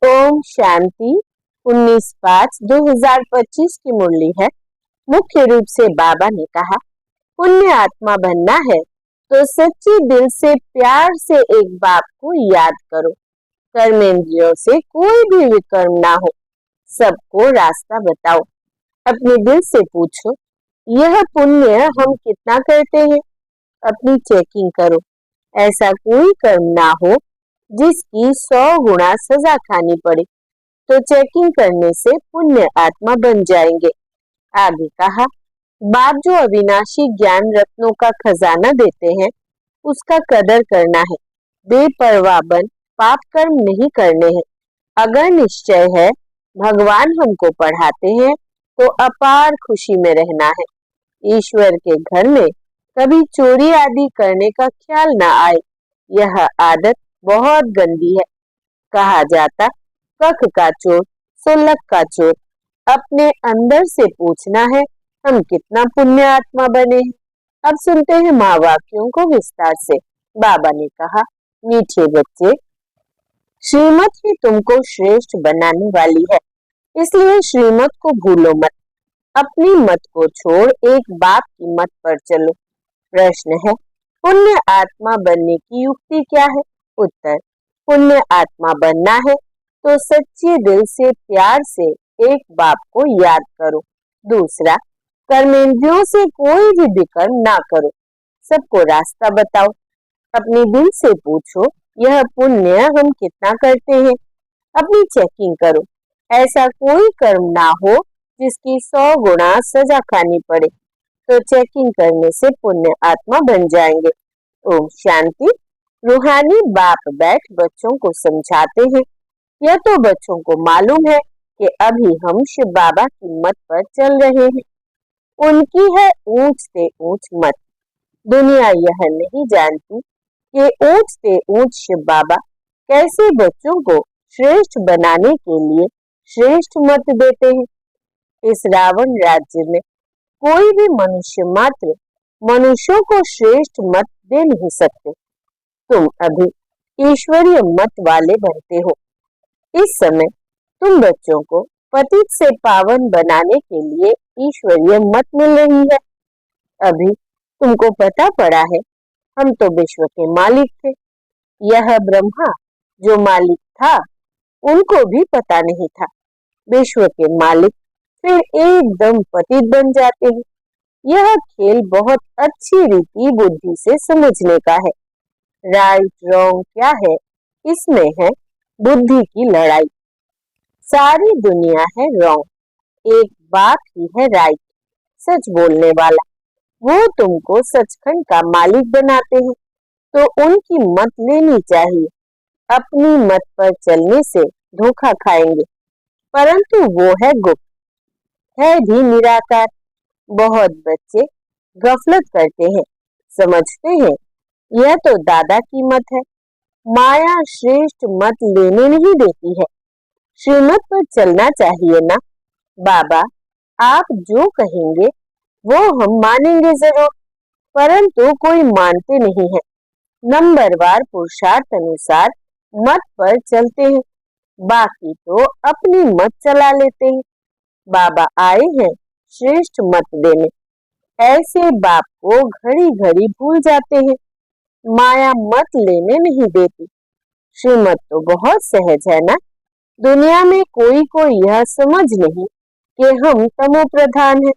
ओम शांति। 19/5/2025 की मुरली है। मुख्य रूप से बाबा ने कहा, पुण्य आत्मा बनना है तो सच्ची दिल से प्यार से एक बाप को याद करो। कर्मेंद्रियों से कोई भी विकर्म ना हो, सबको रास्ता बताओ। अपने दिल से पूछो, यह पुण्य हम कितना करते हैं। अपनी चेकिंग करो। ऐसा कोई कर्म ना हो जिसकी 100 गुना सजा खानी पड़े, तो चेकिंग करने से पुण्य आत्मा बन जाएंगे। आगे कहा, बाप जो अविनाशी ज्ञान रत्नों का खजाना देते हैं, उसका कदर करना है। बेपरवाह बन पाप कर्म नहीं करने हैं। अगर निश्चय है भगवान हमको पढ़ाते हैं तो अपार खुशी में रहना है। ईश्वर के घर में कभी चोरी आदि करने का ख्याल ना आए। यह आदत बहुत गंदी है। कहा जाता, कख का चोर सो लख का चोर। अपने अंदर से पूछना है, हम कितना पुण्य आत्मा बने हैं। अब सुनते हैं माँ वाक्यों को विस्तार से। बाबा ने कहा, मीठे बच्चे, श्रीमत ही तुमको श्रेष्ठ बनाने वाली है, इसलिए श्रीमत को भूलो मत। अपनी मत को छोड़ एक बाप की मत पर चलो। प्रश्न है, पुण्य आत्मा बनने की युक्ति क्या है। उत्तर, पुण्य आत्मा बनना है तो सच्चे दिल से प्यार से एक बाप को याद करो। दूसरा, कर्मेंद्रियों से कोई भी विकर्म ना करो, सबको रास्ता बताओ। अपने दिल से पूछो, यह पुण्य हम कितना करते हैं। अपनी चेकिंग करो। ऐसा कोई कर्म ना हो जिसकी 100 गुना सजा खानी पड़े, तो चेकिंग करने से पुण्य आत्मा बन जाएंगे। ओम शांति। रूहानी बाप बैठ बच्चों को समझाते हैं। यह तो बच्चों को मालूम है कि अभी हम शिव बाबा की मत पर चल रहे हैं। उनकी है ऊंच से ऊंच मत। दुनिया यह नहीं जानती कि ऊंच से ऊंच शिव बाबा कैसे बच्चों को श्रेष्ठ बनाने के लिए श्रेष्ठ मत देते हैं। इस रावण राज्य में कोई भी मनुष्य मात्र मनुष्यों को श्रेष्ठ मत दे नहीं सकते। तुम अभी ईश्वरीय मत वाले बनते हो। इस समय तुम बच्चों को पतित से पावन बनाने के लिए ईश्वरीय मत मिल रही है। अभी तुमको पता पड़ा है, हम तो विश्व के मालिक थे। यह ब्रह्मा जो मालिक था, उनको भी पता नहीं था। विश्व के मालिक फिर एकदम पतित बन जाते हैं। यह खेल बहुत अच्छी रीति बुद्धि से समझने का है। राइट रॉन्ग क्या है, इसमें है बुद्धि की लड़ाई। सारी दुनिया है रॉन्ग, एक बाप ही है राइट, सच बोलने वाला। वो तुमको सचखंड का मालिक बनाते हैं, तो उनकी मत लेनी चाहिए। अपनी मत पर चलने से धोखा खाएंगे, परंतु वो है गुप्त, है भी निराकार। बहुत बच्चे गफलत करते हैं, समझते हैं यह तो दादा की मत है। माया श्रेष्ठ मत लेने नहीं देती है। श्रीमत पर चलना चाहिए ना। बाबा आप जो कहेंगे वो हम मानेंगे जरूर, परंतु कोई मानते नहीं है। नंबरवार पुरुषार्थ अनुसार मत पर चलते हैं, बाकी तो अपनी मत चला लेते हैं। बाबा आए हैं श्रेष्ठ मत देने। ऐसे बाप को घड़ी घड़ी भूल जाते हैं। माया मत लेने नहीं देती। श्रीमत तो बहुत सहज है ना। दुनिया में कोई को यह समझ नहीं कि हम तमो प्रधान हैं।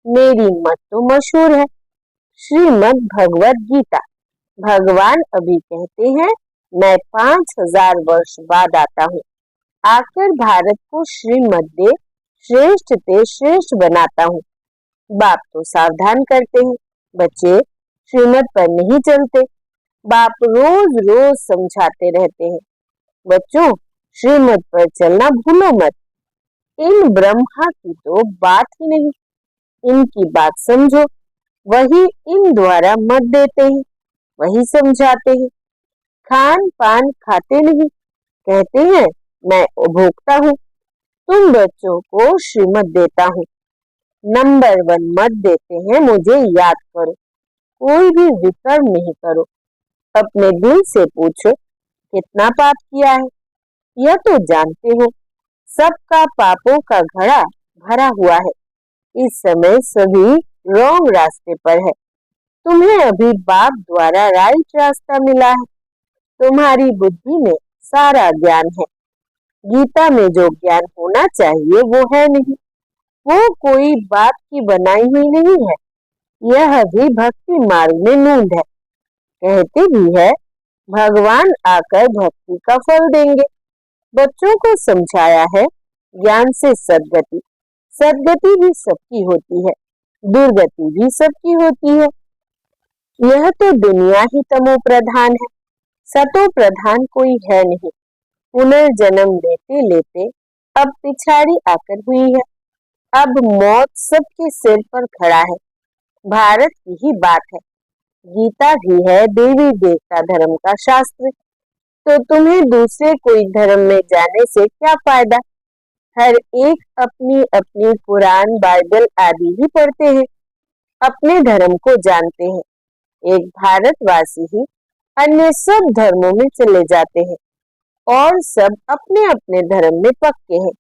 मेरी मत तो मशहूर है, श्रीमद् भगवत गीता। भगवान अभी कहते हैं, मैं 5000 वर्ष बाद आता हूँ, आकर भारत को श्रीमद् दे श्रेष्ठ ते श्रेष्ठ बनाता हूँ। बाप तो सावधान करते हैं, बच्चे श्रीमत पर नहीं चलते। बाप रोज रोज समझाते रहते हैं, बच्चों श्रीमत पर चलना भूलो मत। इन ब्रह्मा की तो बात ही नहीं, इनकी बात समझो। वही इन द्वारा मत देते हैं, वही समझाते हैं। खान पान खाते नहीं, कहते हैं मैं उपभोक्ता हूँ। तुम बच्चों को श्रीमत देता हूँ। नंबर 1 मत देते हैं, मुझे याद करो, कोई भी विकर्म नहीं करो। अपने दिल से पूछो, कितना पाप किया है। यह तो जानते हो, सबका पापों का घड़ा भरा हुआ है। इस समय सभी रॉन्ग रास्ते पर है। तुम्हें अभी बाप द्वारा राइट रास्ता मिला है। तुम्हारी बुद्धि में सारा ज्ञान है। गीता में जो ज्ञान होना चाहिए वो है नहीं। वो कोई बाप की बनाई हुई नहीं है। यह भी भक्ति मार्ग में नूंद है। कहते भी है भगवान आकर भक्ति का फल देंगे। बच्चों को समझाया है ज्ञान से सद्गति। सद्गति भी सबकी होती है, दुर्गति भी सबकी होती है। यह तो दुनिया ही तमो प्रधान है, सतो प्रधान कोई है नहीं। पुनर्जन्म लेते लेते अब पिछाड़ी आकर हुई है। अब मौत सबके सिर पर खड़ा है। भारत की ही बात है। गीता भी है देवी देवता धर्म का शास्त्र। तो तुम्हें दूसरे कोई धर्म में जाने से क्या फायदा। हर एक अपनी अपनी कुरान बाइबल आदि ही पढ़ते हैं, अपने धर्म को जानते हैं। एक भारतवासी ही अन्य सब धर्मों में चले जाते हैं और सब अपने अपने धर्म में पक्के हैं।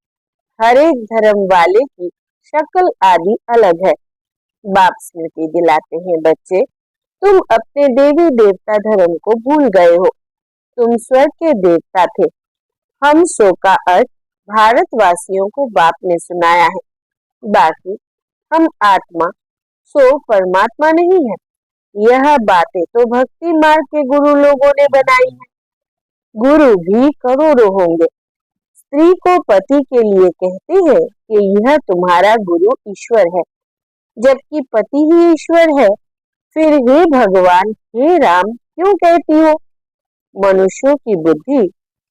हर एक धर्म वाले की शक्ल आदि अलग है। बाप स्मृति दिलाते हैं, बच्चे तुम अपने देवी देवता धर्म को भूल गए हो। तुम स्वर्ग के देवता थे। हम सो का अर्थ भारतवासियों को बाप ने सुनाया है। बाकी हम आत्मा सो परमात्मा नहीं है। यह बातें तो भक्ति मार्ग के गुरु लोगों ने बनाई है। गुरु भी करोड़ों होंगे। स्त्री को पति के लिए कहते हैं कि यह तुम्हारा गुरु ईश्वर है, जबकि पति ही ईश्वर है। फिर हे भगवान, हे राम क्यों कहती हो। मनुष्यों की बुद्धि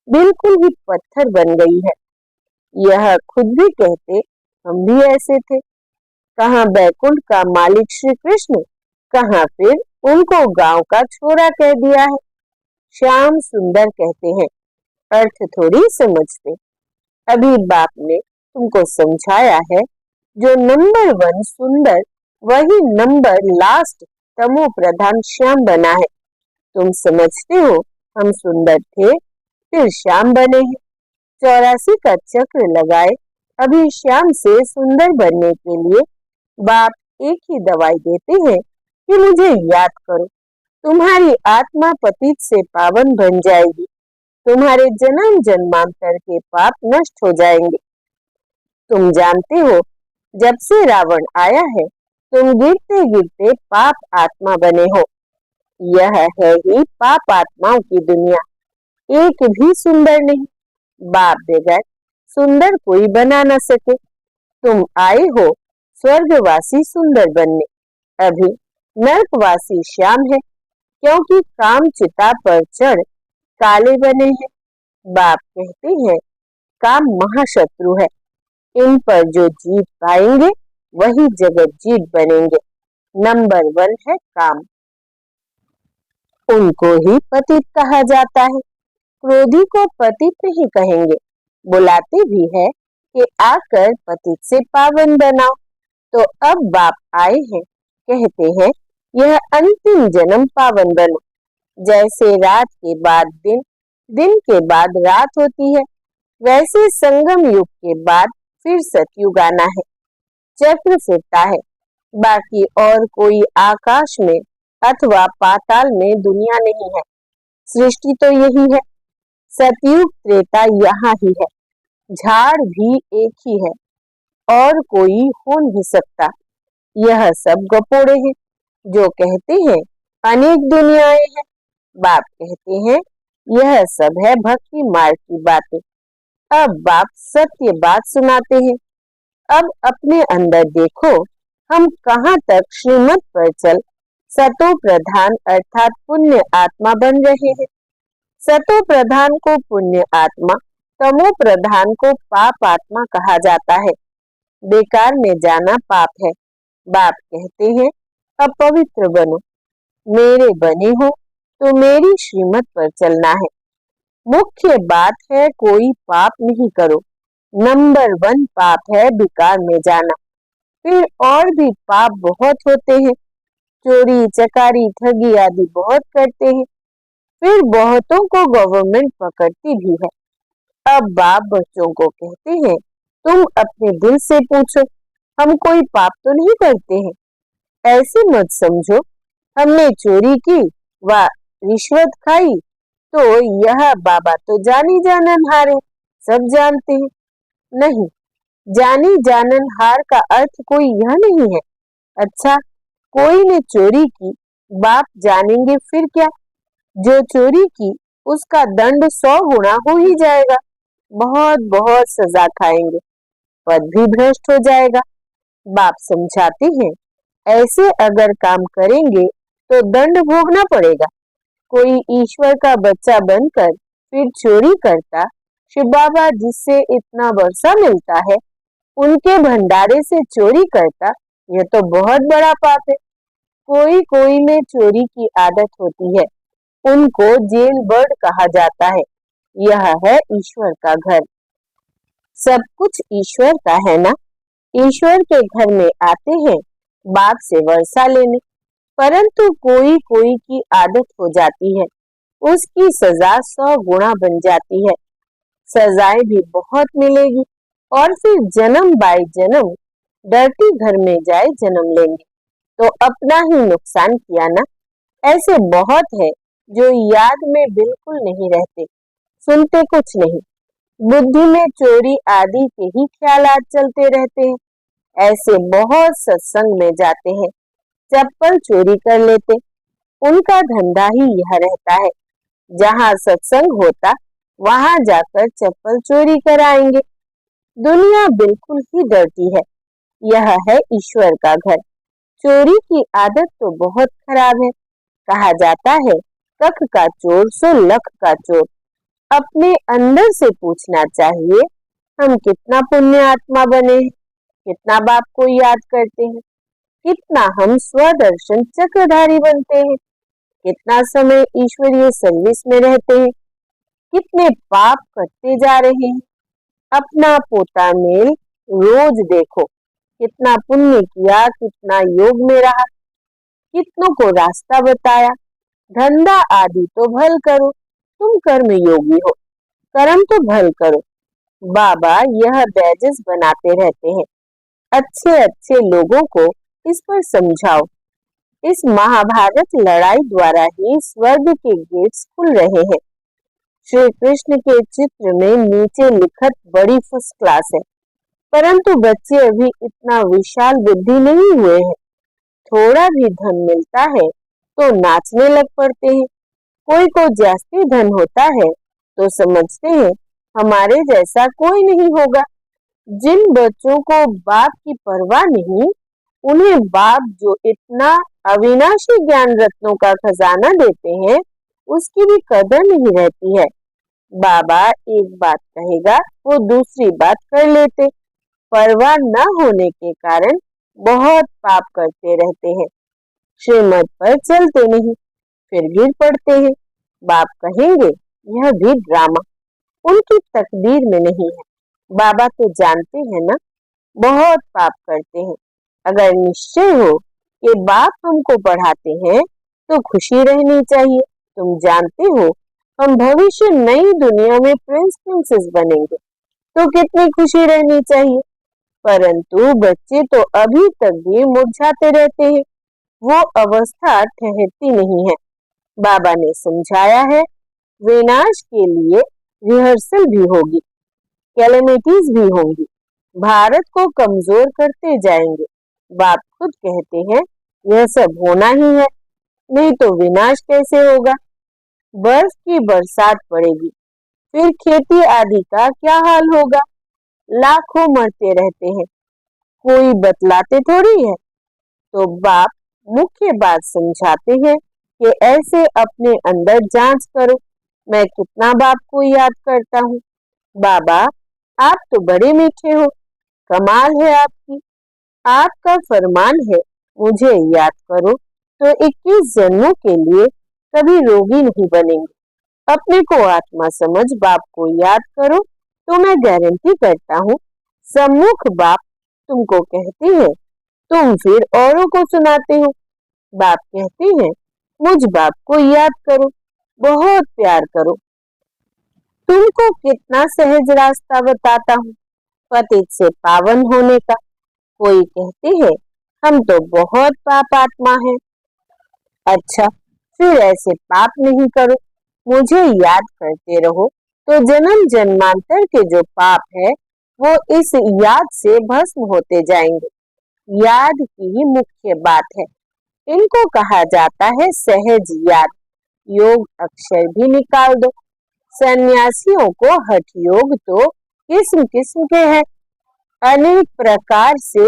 बिल्कुल ही पत्थर बन गई है। यह खुद भी कहते हम भी ऐसे थे। कहाँ बैकुंठ का मालिक श्री कृष्ण, कहाँ फिर उनको गांव का छोरा कह दिया है। श्याम सुंदर कहते हैं, अर्थ थोड़ी समझते। अभी बाप ने तुमको समझाया है, जो नंबर 1 सुंदर वही नंबर लास्ट तमो प्रधान श्याम बना है। तुम समझते हो हम सुंदर थे फिर श्याम बने हैं। 84 का चक्र लगाए अभी श्याम से सुंदर बनने के लिए बाप एक ही दवाई देते हैं कि मुझे याद करो। तुम्हारी आत्मा पतित से पावन बन जाएगी। तुम्हारे जन्म जन्मांतर के पाप नष्ट हो जाएंगे। तुम जानते हो जब से रावण आया है तुम गिरते गिरते पाप आत्मा बने हो। यह है ही पाप आत्माओं की दुनिया। एक भी सुंदर नहीं। बाप बगैर सुंदर कोई बना न सके। तुम आए हो स्वर्गवासी सुंदर बनने। अभी नरकवासी श्याम है, क्योंकि काम चिता पर चढ़ काले बने हैं। बाप कहते हैं काम महाशत्रु है। इन पर जो जीत पाएंगे वही जगत जीत बनेंगे। नंबर 1 है काम। उनको ही पतित कहा जाता है। क्रोधी को पतित नहीं कहेंगे। बुलाते भी है कि आकर पतित से पावन बनाओ। तो अब बाप आए हैं, कहते हैं यह अंतिम जन्म पावन बनो। जैसे रात के बाद दिन, दिन के बाद रात होती है, वैसे संगम युग के बाद फिर सतयुग आना है। चक्र फिरता है। बाकी और कोई आकाश में अथवा पाताल में दुनिया नहीं है। सृष्टि तो यही है। सतयुग त्रेता यहाँ ही है। झाड़ भी एक ही है और कोई हो नहीं सकता। यह सब गपोड़े हैं जो कहते हैं अनेक दुनियाएं हैं। बाप कहते हैं यह सब है भक्ति मार्ग की बातें। अब बाप सत्य बात सुनाते हैं। अब अपने अंदर देखो, हम कहाँ तक श्रीमत पर चल सतो प्रधान अर्थात पुण्य आत्मा बन रहे हैं। सतो प्रधान को पुण्य आत्मा, तमो प्रधान को पाप आत्मा कहा जाता है। बेकार में जाना पाप है। बाप कहते हैं अब पवित्र बनो। मेरे बने हो तो मेरी श्रीमत पर चलना है। मुख्य बात है कोई पाप नहीं करो। नंबर 1 पाप है बेकार में जाना। फिर और भी पाप बहुत होते हैं। चोरी चकारी ठगी आदि बहुत करते हैं। फिर बहुतों को गवर्नमेंट पकड़ती भी है। अब बाप बच्चों को कहते हैं, तुम अपने दिल से पूछो, हम कोई पाप तो नहीं करते हैं। ऐसे मत समझो हमने चोरी की व रिश्वत खाई तो यह बाबा तो जानी जानन हार है, सब जानते हैं। नहीं, जानी जानन हार का अर्थ कोई यह नहीं है। अच्छा, कोई ने चोरी की, बाप जानेंगे फिर क्या? जो चोरी की उसका दंड 100 गुना हो ही जाएगा, बहुत बहुत सजा खाएंगे, पद भी भ्रष्ट हो जाएगा। बाप समझाते हैं, ऐसे अगर काम करेंगे तो दंड भोगना पड़ेगा। कोई ईश्वर का बच्चा बनकर फिर चोरी करता, शिव बाबा जिससे इतना वर्षा मिलता है उनके भंडारे से चोरी करता, यह तो बहुत बड़ा पाप है। कोई कोई में चोरी की आदत होती है, उनको जेल बर्ड कहा जाता है। यह है ईश्वर का घर। सब कुछ ईश्वर का है ना। ईश्वर के घर में आते हैं बाप से वर्षा लेने, परंतु कोई कोई की आदत हो जाती है, उसकी सजा 100 गुना बन जाती है। सजाएं भी बहुत मिलेगी और फिर जन्म बाय जन्म डरती घर में जाए जन्म लेंगे, तो अपना ही नुकसान किया ना। ऐसे बहुत है जो याद में बिल्कुल नहीं रहते, सुनते कुछ नहीं, बुद्धि में चोरी आदि के ही ख्यालात चलते रहते हैं। ऐसे बहुत सत्संग में जाते हैं, चप्पल चोरी कर लेते, उनका धंधा ही यह रहता है। जहाँ सत्संग होता वहां जाकर चप्पल चोरी कराएंगे। दुनिया बिल्कुल ही डरती है। यह है ईश्वर का घर। चोरी की आदत तो बहुत खराब है। कहा जाता है, कख का चोर सो लख का चोर। अपने अंदर से पूछना चाहिए, हम कितना पुण्य आत्मा बने हैं, कितना बाप को याद करते हैं, कितना हम स्वदर्शन चक्रधारी बनते हैं, कितना समय ईश्वरीय सर्विस में रहते हैं, कितने पाप करते जा रहे हैं। अपना पोता मेल रोज देखो, कितना पुण्य किया, कितना योग में रहा, कितनों को रास्ता बताया। धंधा आदि तो भल करो, तुम कर्म योगी हो, कर्म तो भल करो। बाबा यह बैजेस बनाते रहते हैं, अच्छे अच्छे लोगों को इस पर समझाओ। इस महाभारत लड़ाई द्वारा ही स्वर्ग के गेट्स खुल रहे हैं। श्री कृष्ण के चित्र में नीचे लिखत बड़ी फर्स्ट क्लास है, परंतु बच्चे अभी इतना विशाल बुद्धि नहीं हुए हैं। थोड़ा भी धन मिलता है तो नाचने लग पड़ते हैं। कोई को जास्ती धन होता है तो समझते हैं हमारे जैसा कोई नहीं होगा। जिन बच्चों को बाप की परवाह नहीं, उन्हें बाप जो इतना अविनाशी ज्ञान रत्नों का खजाना देते हैं, उसकी भी कदर नहीं रहती है। बाबा एक बात कहेगा वो दूसरी बात कर लेते, परवाह न होने के कारण बहुत पाप करते रहते हैं। श्रीमत पर चलते नहीं, फिर गिर पड़ते हैं। बाप कहेंगे यह भी ड्रामा, उनकी तकदीर में नहीं है। बाबा तो जानते हैं ना, बहुत पाप करते हैं। अगर निश्चय हो कि बाप हमको पढ़ाते हैं तो खुशी रहनी चाहिए। तुम जानते हो हम भविष्य नई दुनिया में प्रिंस प्रिंसेस बनेंगे, तो कितनी खुशी रहनी चाहिए। परंतु बच्चे तो अभी तक भी मुरझाते रहते हैं, वो अवस्था ठहरती नहीं है। बाबा ने समझाया है, विनाश के लिए रिहर्सल भी होगी, कैलेमिटीज भी होंगी, भारत को कमजोर करते जाएंगे। बाप खुद कहते हैं यह सब होना ही है, नहीं तो विनाश कैसे होगा। बर्फ की बरसात पड़ेगी, फिर खेती आदि का क्या हाल होगा। लाखों मरते रहते हैं, कोई बतलाते थोड़ी है। तो बाप मुख्य बात समझाते हैं कि ऐसे अपने अंदर जांच करो, मैं कितना बाप को याद करता हूँ। बाबा आप तो बड़े मीठे हो, कमाल है आपकी। आपका फरमान है मुझे याद करो तो 21 जन्मों के लिए कभी रोगी नहीं बनेंगे। अपने को आत्मा समझ बाप को याद करो तो मैं गारंटी करता हूँ सम्मुख बाप तुमको कहते हैं, तुम फिर औरों को सुनाते हो। बाप कहते हैं मुझ बाप को याद करो, बहुत प्यार करो। तुमको कितना सहज रास्ता बताता हूँ पतित से पावन होने का। कोई कहते हैं हम तो बहुत पाप आत्मा है। अच्छा, फिर ऐसे पाप नहीं करो, मुझे याद करते रहो, तो जन्म जन्मांतर के जो पाप है वो इस याद से भस्म होते जाएंगे। याद की ही मुख्य बात है। इनको कहा जाता है सहज याद। योग अक्षर भी निकाल दो। सन्यासियों को हठ योग तो किस्म किस्म के हैं, अनेक प्रकार से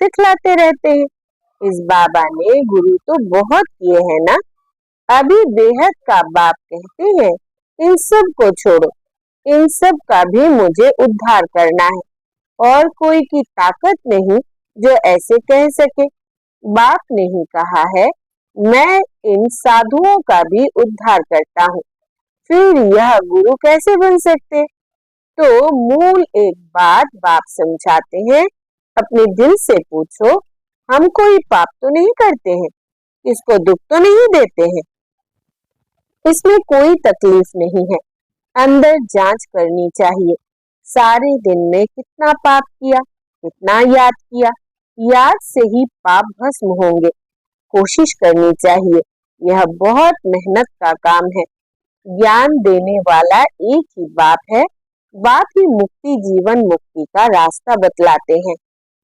सिखलाते रहते हैं। इस बाबा ने गुरु तो बहुत किए हैं ना। अभी बेहद का बाप कहते हैं इन सब को छोड़ो, इन सब का भी मुझे उद्धार करना है और कोई की ताकत नहीं जो ऐसे कह सके। बाप ने ही कहा है मैं इन साधुओं का भी उद्धार करता हूँ। फिर यह गुरु कैसे बन सकते? तो मूल एक बात बाप समझाते हैं, अपने दिल से पूछो, हम कोई पाप तो नहीं करते हैं, इसको दुख तो नहीं देते हैं, इसमें कोई तकलीफ नहीं है। अंदर जांच करनी चाहिए, सारे दिन में कितना पाप किया, कितना याद किया, याद से ही पाप भस्म होंगे। कोशिश करनी चाहिए, यह बहुत मेहनत का काम है। ज्ञान देने वाला एक ही बाप है, बाप ही मुक्ति जीवन मुक्ति का रास्ता बतलाते हैं।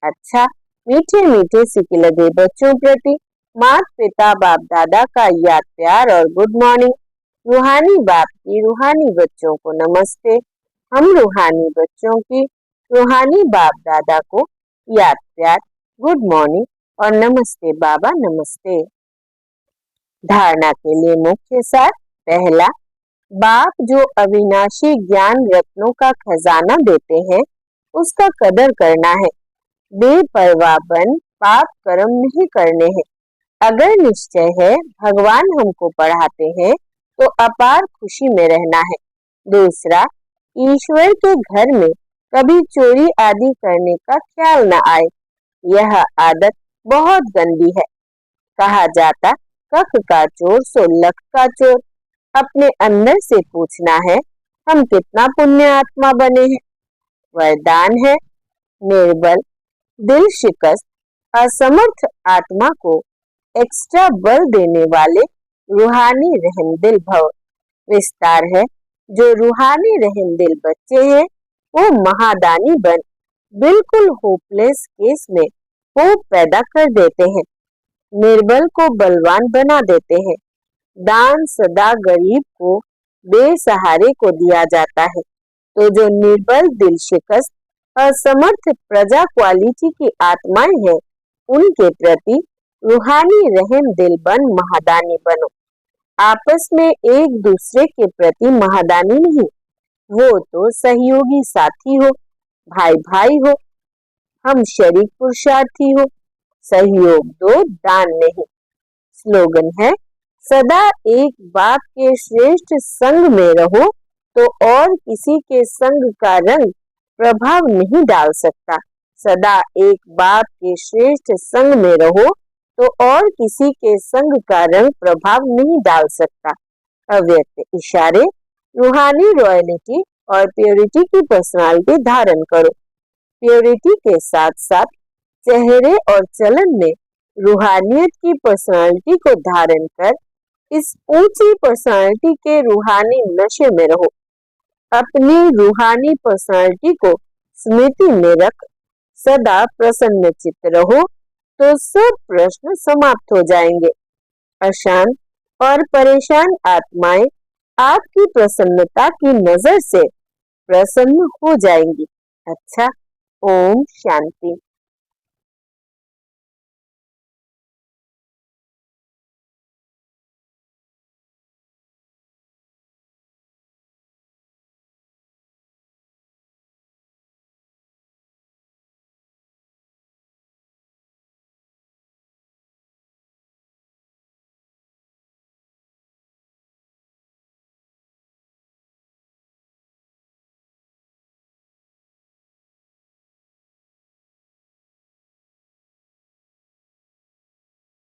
अच्छा, मीठे मीठे सिके लगे बच्चों प्रति माता पिता बाप दादा का याद प्यार और गुड मॉर्निंग। रूहानी बाप की रूहानी बच्चों को नमस्ते। हम रूहानी बच्चों की रूहानी बाप दादा को याद प्यार, गुड मॉर्निंग और नमस्ते बाबा नमस्ते। धारणा के लिए मुख्य सार। पहला, बाप जो अविनाशी ज्ञान रत्नों का खजाना देते हैं उसका कदर करना है। बेपरवाह बन पाप कर्म नहीं करने हैं। अगर निश्चय है भगवान हमको पढ़ाते हैं तो अपार खुशी में रहना है। दूसरा, ईश्वर के घर में कभी चोरी आदि करने का ख्याल न आए, यह आदत बहुत गंदी है। कहा जाता कख का चोर सो लख का चोर। अपने अंदर से पूछना है हम कितना पुण्य आत्मा बने हैं। वरदान है, निर्बल दिल शिकस्त असमर्थ आत्मा को एक्स्ट्रा बल देने वाले रूहानी रहमदिल भव। विस्तार है, जो रूहानी रहमदिल बच्चे हैं वो महादानी बन बिल्कुल होपलेस केस में होप पैदा कर देते हैं, निर्बल को बलवान बना देते हैं। दान सदा गरीब को बेसहारे को दिया जाता है, तो जो निर्बल दिल शिकस्त असमर्थ प्रजा क्वालिटी की आत्माएं हैं उनके प्रति रूहानी रहम दिल बन महादानी बनो। आपस में एक दूसरे के प्रति महादानी नहीं, वो तो सहयोगी साथी हो, भाई भाई हो, हम शरीक पुरुषार्थी हो, सहयोग दो दान नहीं। स्लोगन है, सदा एक बाप के श्रेष्ठ संग में रहो तो और किसी के संग का रंग प्रभाव नहीं डाल सकता। सदा एक बाप के श्रेष्ठ संग में रहो तो और किसी के संग का रंग प्रभाव नहीं डाल सकता। अव्यक्त इशारे, रूहानी रॉयल्टी और प्योरिटी की पर्सनालिटी धारण करो। प्योरिटी के साथ साथ चेहरे और चलन में रूहानियत की पर्सनालिटी को धारण कर इस ऊंची पर्सनालिटी के रूहानी नशे में रहो। अपनी रूहानी पर्सनालिटी को स्मृति में रख सदा प्रसन्न चित्त रहो तो सब प्रश्न समाप्त हो जाएंगे। अशांत और परेशान आत्माएं आपकी प्रसन्नता की नजर से प्रसन्न हो जाएंगी। अच्छा, ओम शांति।